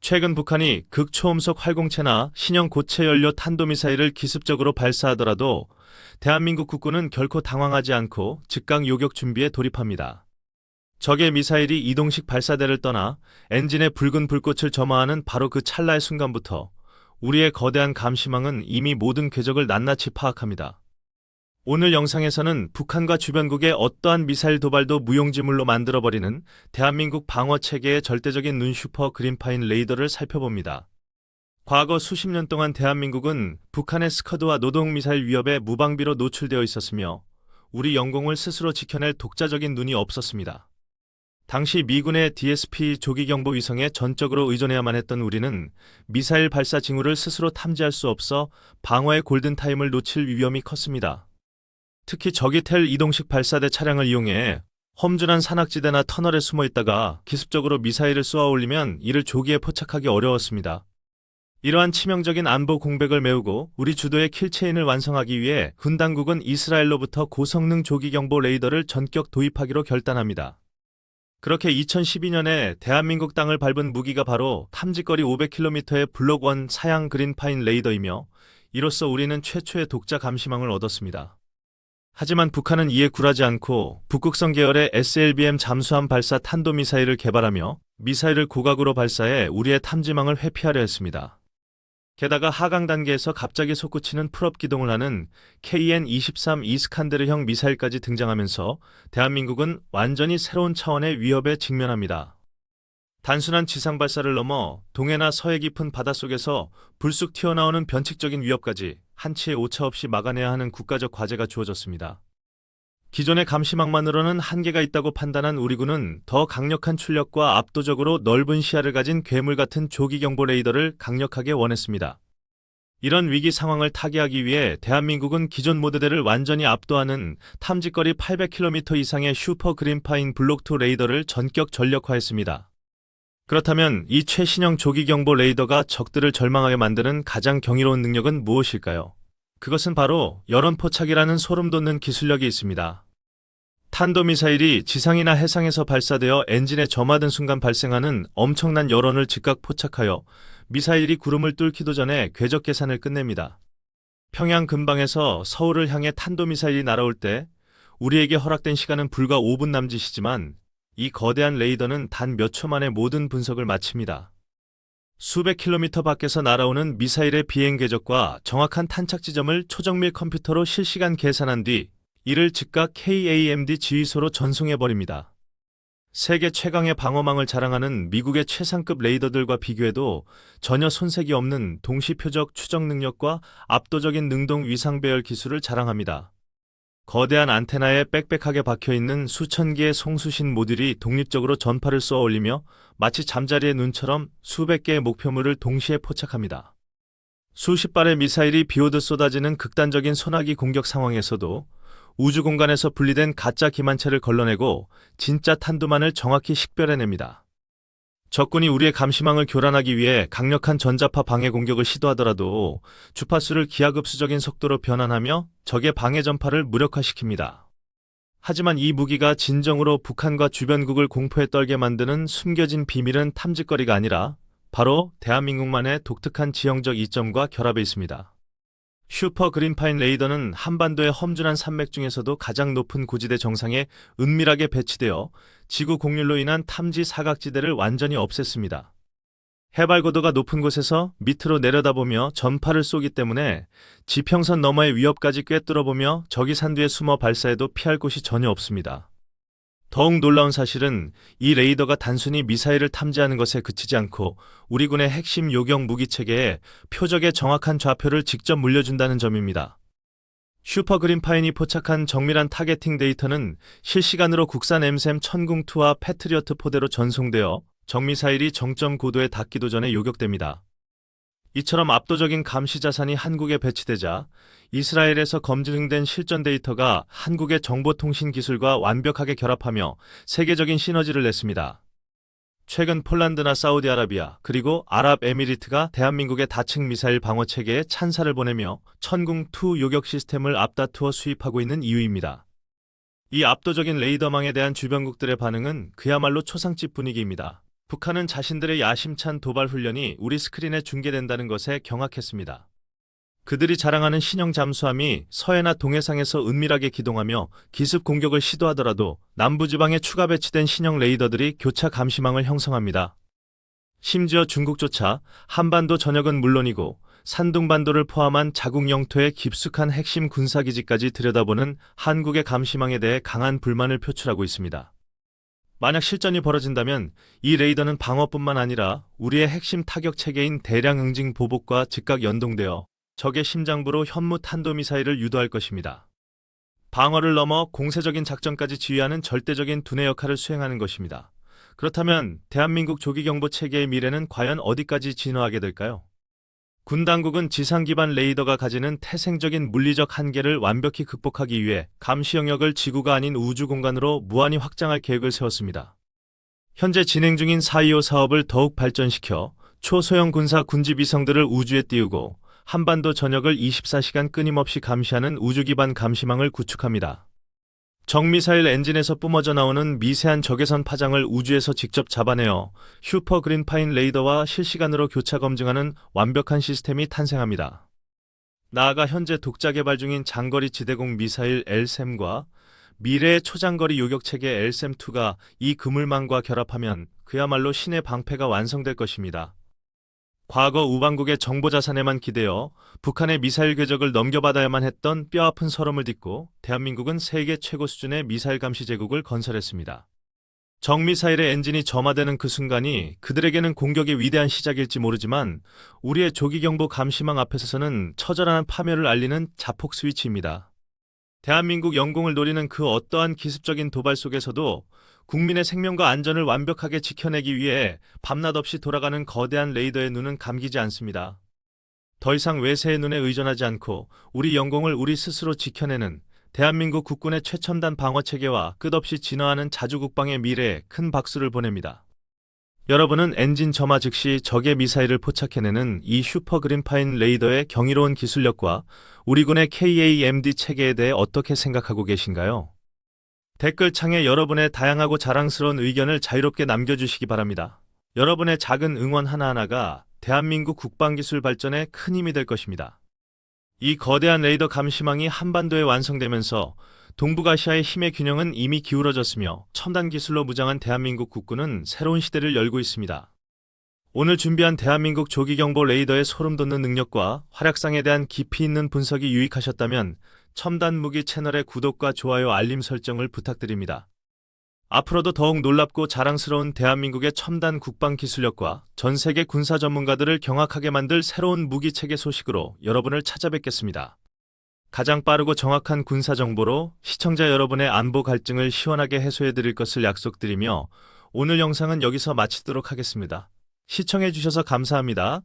최근 북한이 극초음속 활공체나 신형 고체 연료 탄도미사일을 기습적으로 발사하더라도 대한민국 국군은 결코 당황하지 않고 즉각 요격 준비에 돌입합니다. 적의 미사일이 이동식 발사대를 떠나 엔진의 붉은 불꽃을 점화하는 바로 그 찰나의 순간부터 우리의 거대한 감시망은 이미 모든 궤적을 낱낱이 파악합니다. 오늘 영상에서는 북한과 주변국의 어떠한 미사일 도발도 무용지물로 만들어버리는 대한민국 방어체계의 절대적인 눈 슈퍼 그린파인 레이더를 살펴봅니다. 과거 수십 년 동안 대한민국은 북한의 스커드와 노동미사일 위협에 무방비로 노출되어 있었으며 우리 영공을 스스로 지켜낼 독자적인 눈이 없었습니다. 당시 미군의 DSP 조기경보 위성에 전적으로 의존해야만 했던 우리는 미사일 발사 징후를 스스로 탐지할 수 없어 방어의 골든타임을 놓칠 위험이 컸습니다. 특히 저기텔 이동식 발사대 차량을 이용해 험준한 산악지대나 터널에 숨어 있다가 기습적으로 미사일을 쏘아 올리면 이를 조기에 포착하기 어려웠습니다. 이러한 치명적인 안보 공백을 메우고 우리 주도의 킬체인을 완성하기 위해 군 당국은 이스라엘로부터 고성능 조기경보 레이더를 전격 도입하기로 결단합니다. 그렇게 2012년에 대한민국 땅을 밟은 무기가 바로 탐지거리 500km의 블록1 사양 그린파인 레이더이며 이로써 우리는 최초의 독자 감시망을 얻었습니다. 하지만 북한은 이에 굴하지 않고 북극성 계열의 SLBM 잠수함 발사 탄도미사일을 개발하며 미사일을 고각으로 발사해 우리의 탐지망을 회피하려 했습니다. 게다가 하강 단계에서 갑자기 솟구치는 풀업 기동을 하는 KN-23 이스칸데르형 미사일까지 등장하면서 대한민국은 완전히 새로운 차원의 위협에 직면합니다. 단순한 지상 발사를 넘어 동해나 서해 깊은 바닷속에서 불쑥 튀어나오는 변칙적인 위협까지 한치의 오차 없이 막아내야 하는 국가적 과제가 주어졌습니다. 기존의 감시망만으로는 한계가 있다고 판단한 우리 군은 더 강력한 출력과 압도적으로 넓은 시야를 가진 괴물 같은 조기경보 레이더를 강력하게 원했습니다. 이런 위기 상황을 타개하기 위해 대한민국은 기존 모드들을 완전히 압도하는 탐지거리 800km 이상의 슈퍼 그린파인 블록2 레이더를 전격 전력화했습니다. 그렇다면 이 최신형 조기경보 레이더가 적들을 절망하게 만드는 가장 경이로운 능력은 무엇일까요? 그것은 바로 여론포착이라는 소름 돋는 기술력이 있습니다. 탄도미사일이 지상이나 해상에서 발사되어 엔진에 점화된 순간 발생하는 엄청난 여론을 즉각 포착하여 미사일이 구름을 뚫기도 전에 궤적 계산을 끝냅니다. 평양 근방에서 서울을 향해 탄도미사일이 날아올 때 우리에게 허락된 시간은 불과 5분 남짓이지만 이 거대한 레이더는 단 몇 초 만에 모든 분석을 마칩니다. 수백 킬로미터 밖에서 날아오는 미사일의 비행 궤적과 정확한 탄착 지점을 초정밀 컴퓨터로 실시간 계산한 뒤 이를 즉각 KAMD 지휘소로 전송해버립니다. 세계 최강의 방어망을 자랑하는 미국의 최상급 레이더들과 비교해도 전혀 손색이 없는 동시표적 추적 능력과 압도적인 능동 위상 배열 기술을 자랑합니다. 거대한 안테나에 빽빽하게 박혀있는 수천 개의 송수신 모듈이 독립적으로 전파를 쏘아 올리며 마치 잠자리의 눈처럼 수백 개의 목표물을 동시에 포착합니다. 수십 발의 미사일이 비오듯 쏟아지는 극단적인 소나기 공격 상황에서도 우주 공간에서 분리된 가짜 기만체를 걸러내고 진짜 탄도만을 정확히 식별해냅니다. 적군이 우리의 감시망을 교란하기 위해 강력한 전자파 방해 공격을 시도하더라도 주파수를 기하급수적인 속도로 변환하며 적의 방해 전파를 무력화시킵니다. 하지만 이 무기가 진정으로 북한과 주변국을 공포에 떨게 만드는 숨겨진 비밀은 탐지거리가 아니라 바로 대한민국만의 독특한 지형적 이점과 결합해 있습니다. 슈퍼 그린파인 레이더는 한반도의 험준한 산맥 중에서도 가장 높은 고지대 정상에 은밀하게 배치되어 지구 공률로 인한 탐지 사각지대를 완전히 없앴습니다. 해발 고도가 높은 곳에서 밑으로 내려다보며 전파를 쏘기 때문에 지평선 너머의 위협까지 꿰뚫어보며 적이 산 뒤에 숨어 발사해도 피할 곳이 전혀 없습니다. 더욱 놀라운 사실은 이 레이더가 단순히 미사일을 탐지하는 것에 그치지 않고 우리 군의 핵심 요격 무기체계에 표적의 정확한 좌표를 직접 물려준다는 점입니다. 슈퍼 그린파인이 포착한 정밀한 타겟팅 데이터는 실시간으로 국산 엠셈 천궁2와 패트리어트 포대로 전송되어 적미사일이 정점 고도에 닿기도 전에 요격됩니다. 이처럼 압도적인 감시 자산이 한국에 배치되자 이스라엘에서 검증된 실전 데이터가 한국의 정보통신 기술과 완벽하게 결합하며 세계적인 시너지를 냈습니다. 최근 폴란드나 사우디아라비아 그리고 아랍에미리트가 대한민국의 다층 미사일 방어 체계에 찬사를 보내며 천궁2 요격 시스템을 앞다투어 수입하고 있는 이유입니다. 이 압도적인 레이더망에 대한 주변국들의 반응은 그야말로 초상집 분위기입니다. 북한은 자신들의 야심찬 도발 훈련이 우리 스크린에 중계된다는 것에 경악했습니다. 그들이 자랑하는 신형 잠수함이 서해나 동해상에서 은밀하게 기동하며 기습 공격을 시도하더라도 남부지방에 추가 배치된 신형 레이더들이 교차 감시망을 형성합니다. 심지어 중국조차 한반도 전역은 물론이고 산둥반도를 포함한 자국 영토의 깊숙한 핵심 군사기지까지 들여다보는 한국의 감시망에 대해 강한 불만을 표출하고 있습니다. 만약 실전이 벌어진다면 이 레이더는 방어뿐만 아니라 우리의 핵심 타격 체계인 대량 응징 보복과 즉각 연동되어 적의 심장부로 현무 탄도미사일을 유도할 것입니다. 방어를 넘어 공세적인 작전까지 지휘하는 절대적인 두뇌 역할을 수행하는 것입니다. 그렇다면 대한민국 조기경보 체계의 미래는 과연 어디까지 진화하게 될까요? 군 당국은 지상 기반 레이더가 가지는 태생적인 물리적 한계를 완벽히 극복하기 위해 감시 영역을 지구가 아닌 우주 공간으로 무한히 확장할 계획을 세웠습니다. 현재 진행 중인 4.25 사업을 더욱 발전시켜 초소형 군사 군집 위성들을 우주에 띄우고 한반도 전역을 24시간 끊임없이 감시하는 우주 기반 감시망을 구축합니다. 정미사일 엔진에서 뿜어져 나오는 미세한 적외선 파장을 우주에서 직접 잡아내어 슈퍼 그린파인 레이더와 실시간으로 교차 검증하는 완벽한 시스템이 탄생합니다. 나아가 현재 독자 개발 중인 장거리 지대공 미사일 LSAM과 미래의 초장거리 요격체계 LSAM-2가 이 그물망과 결합하면 그야말로 신의 방패가 완성될 것입니다. 과거 우방국의 정보자산에만 기대어 북한의 미사일 궤적을 넘겨받아야만 했던 뼈아픈 서름을 딛고 대한민국은 세계 최고 수준의 미사일 감시 제국을 건설했습니다. 정미사일의 엔진이 점화되는 그 순간이 그들에게는 공격의 위대한 시작일지 모르지만 우리의 조기경보 감시망 앞에서는 처절한 파멸을 알리는 자폭 스위치입니다. 대한민국 영공을 노리는 그 어떠한 기습적인 도발 속에서도 국민의 생명과 안전을 완벽하게 지켜내기 위해 밤낮 없이 돌아가는 거대한 레이더의 눈은 감기지 않습니다. 더 이상 외세의 눈에 의존하지 않고 우리 영공을 우리 스스로 지켜내는 대한민국 국군의 최첨단 방어체계와 끝없이 진화하는 자주국방의 미래에 큰 박수를 보냅니다. 여러분은 엔진 점화 즉시 적의 미사일을 포착해내는 이 슈퍼 그린파인 레이더의 경이로운 기술력과 우리 군의 KAMD 체계에 대해 어떻게 생각하고 계신가요? 댓글창에 여러분의 다양하고 자랑스러운 의견을 자유롭게 남겨주시기 바랍니다. 여러분의 작은 응원 하나하나가 대한민국 국방기술 발전에 큰 힘이 될 것입니다. 이 거대한 레이더 감시망이 한반도에 완성되면서 동북아시아의 힘의 균형은 이미 기울어졌으며 첨단 기술로 무장한 대한민국 국군은 새로운 시대를 열고 있습니다. 오늘 준비한 대한민국 조기경보 레이더의 소름돋는 능력과 활약상에 대한 깊이 있는 분석이 유익하셨다면 첨단 무기 채널의 구독과 좋아요 알림 설정을 부탁드립니다. 앞으로도 더욱 놀랍고 자랑스러운 대한민국의 첨단 국방 기술력과 전 세계 군사 전문가들을 경악하게 만들 새로운 무기 체계 소식으로 여러분을 찾아뵙겠습니다. 가장 빠르고 정확한 군사 정보로 시청자 여러분의 안보 갈증을 시원하게 해소해 드릴 것을 약속드리며 오늘 영상은 여기서 마치도록 하겠습니다. 시청해 주셔서 감사합니다.